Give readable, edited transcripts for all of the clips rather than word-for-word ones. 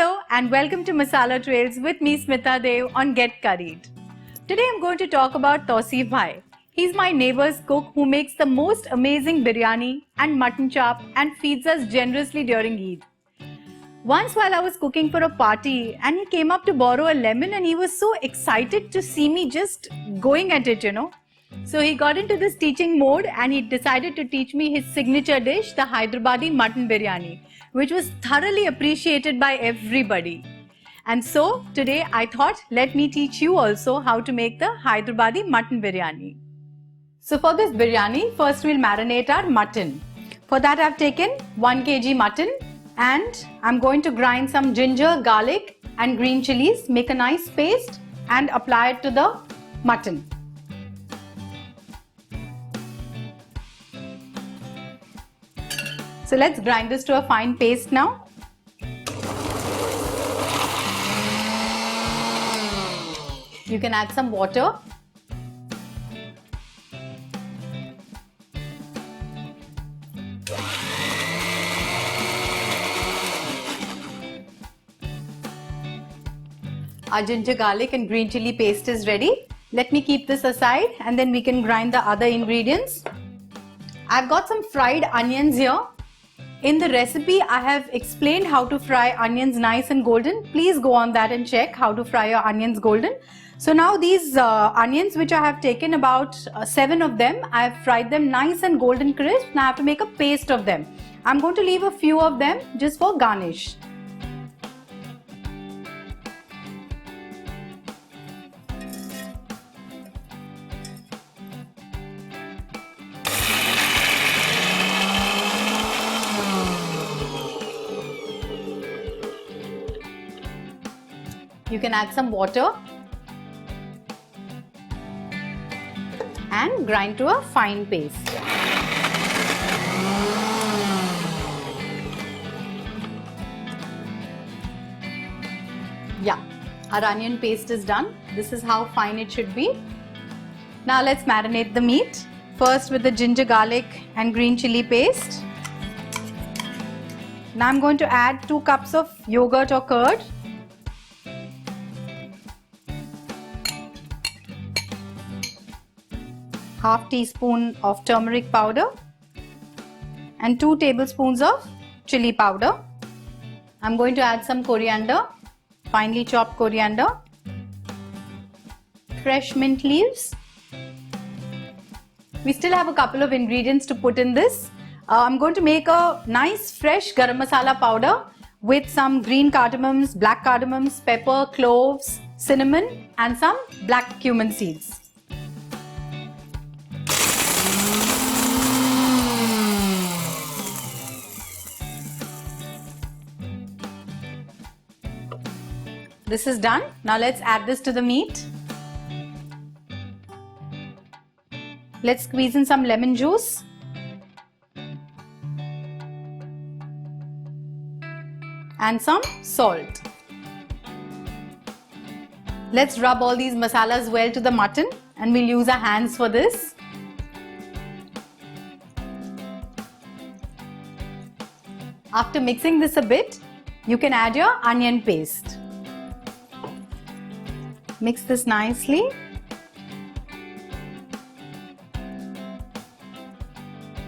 Hello and welcome to Masala Trails with me Smita Dev on Get Curried. Today I'm going to talk about Tausif Bhai. He's my neighbor's cook who makes the most amazing biryani and mutton chop and feeds us generously during Eid. Once while I was cooking for a party and he came up to borrow a lemon and he was so excited to see me just going at it, So he got into this teaching mode and he decided to teach me his signature dish, the Hyderabadi mutton biryani, which was thoroughly appreciated by everybody. And so today I thought, let me teach you also how to make the Hyderabadi mutton biryani. So for this biryani, first we'll marinate our mutton. For that I've taken 1 kg mutton and I'm going to grind some ginger, garlic and green chilies, make a nice paste and apply it to the mutton. So let's grind this to a fine paste now. You can add some water. Our ginger, garlic and green chili paste is ready. Let me keep this aside and then we can grind the other ingredients. I've got some fried onions here. In the recipe, I have explained how to fry onions nice and golden. Please go on that and check how to fry your onions golden. So now these onions, which I have taken about 7 of them, I have fried them nice and golden crisp. Now I have to make a paste of them. I'm going to leave a few of them just for garnish. You can add some water and grind to a fine paste. Yeah, our onion paste is done. This is how fine it should be. Now let's marinate the meat. First with the ginger, garlic and green chili paste. Now I'm going to add 2 cups of yogurt or curd. Half teaspoon of turmeric powder and 2 tablespoons of chili powder. I'm going to add some coriander, finely chopped coriander, fresh mint leaves. We still have a couple of ingredients to put in this. I'm going to make a nice fresh garam masala powder with some green cardamoms, black cardamoms, pepper, cloves, cinnamon and some black cumin seeds. This is done. Now let's add this to the meat. Let's squeeze in some lemon juice. And some salt. Let's rub all these masalas well to the mutton and we'll use our hands for this. After mixing this a bit, you can add your onion paste. Mix this nicely.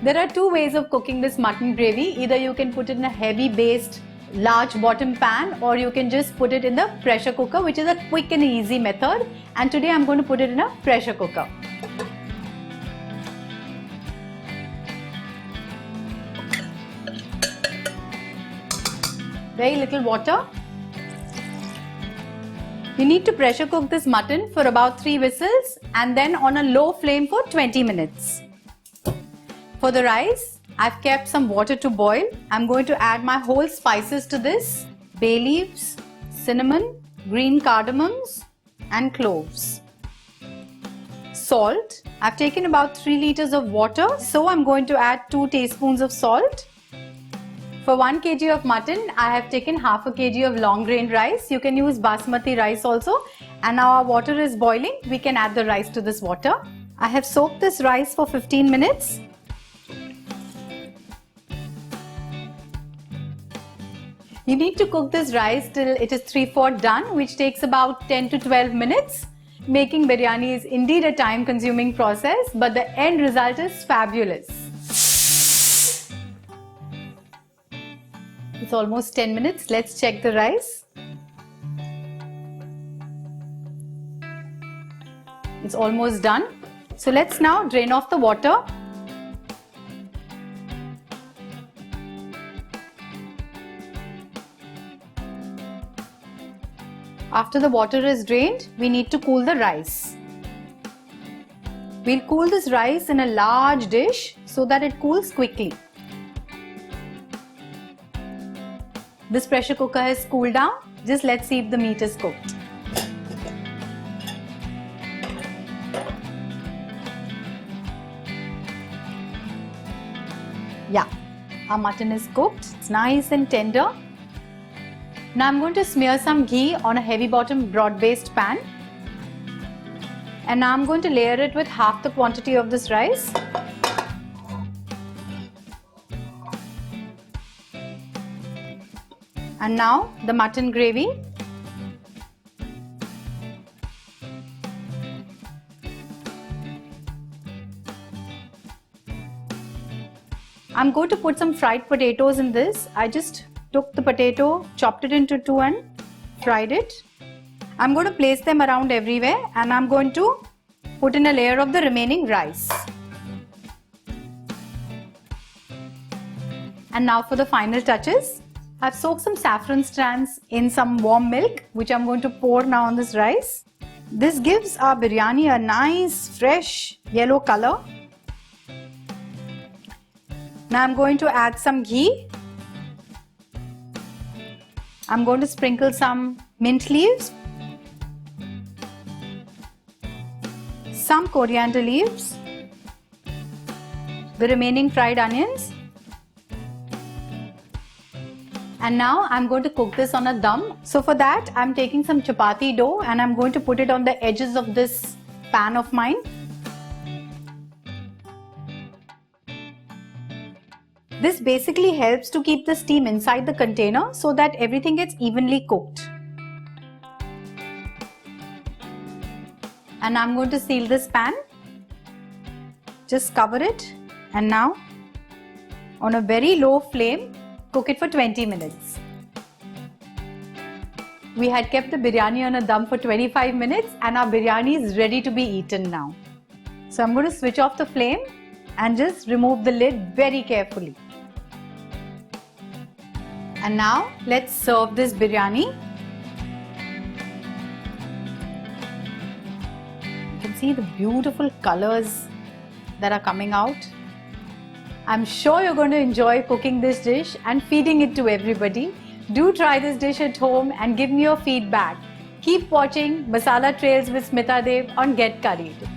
There are 2 ways of cooking this mutton gravy. Either you can put it in a heavy based large bottom pan or you can just put it in the pressure cooker, which is a quick and easy method. And today I'm going to put it in a pressure cooker. Very little water. You need to pressure cook this mutton for about 3 whistles and then on a low flame for 20 minutes. For the rice, I've kept some water to boil. I'm going to add my whole spices to this. Bay leaves, cinnamon, green cardamoms and cloves. Salt. I've taken about 3 liters of water, so I'm going to add 2 teaspoons of salt. For 1 kg of mutton, I have taken half a kg of long grain rice. You can use basmati rice also. And now our water is boiling. We can add the rice to this water. I have soaked this rice for 15 minutes. You need to cook this rice till it is 3/4 done, which takes about 10 to 12 minutes. Making biryani is indeed a time-consuming process, but the end result is fabulous. It's almost 10 minutes. Let's check the rice. It's almost done. So let's now drain off the water. After the water is drained, we need to cool the rice. We'll cool this rice in a large dish so that it cools quickly. This pressure cooker has cooled down. Just let's see if the meat is cooked. Yeah, our mutton is cooked. It's nice and tender. Now I'm going to smear some ghee on a heavy bottom broad based pan, and now I'm going to layer it with half the quantity of this rice. And now the mutton gravy. I'm going to put some fried potatoes in this. I just took the potato, chopped it into two and fried it. I'm going to place them around everywhere, and I'm going to put in a layer of the remaining rice. And now for the final touches. I've soaked some saffron strands in some warm milk, which I'm going to pour now on this rice. This gives our biryani a nice fresh yellow color. Now I'm going to add some ghee. I'm going to sprinkle some mint leaves, some coriander leaves, the remaining fried onions, and now I'm going to cook this on a dum. So for that, I'm taking some chapati dough and I'm going to put it on the edges of this pan of mine. This basically helps to keep the steam inside the container so that everything gets evenly cooked. And I'm going to seal this pan. Just cover it, and now on a very low flame, cook it for 20 minutes. We had kept the biryani on a dum for 25 minutes and our biryani is ready to be eaten now. So I'm going to switch off the flame and just remove the lid very carefully. And now let's serve this biryani. You can see the beautiful colors that are coming out. I'm sure you're going to enjoy cooking this dish and feeding it to everybody. Do try this dish at home and give me your feedback. Keep watching Masala Trails with Smita Dev on Get Curried.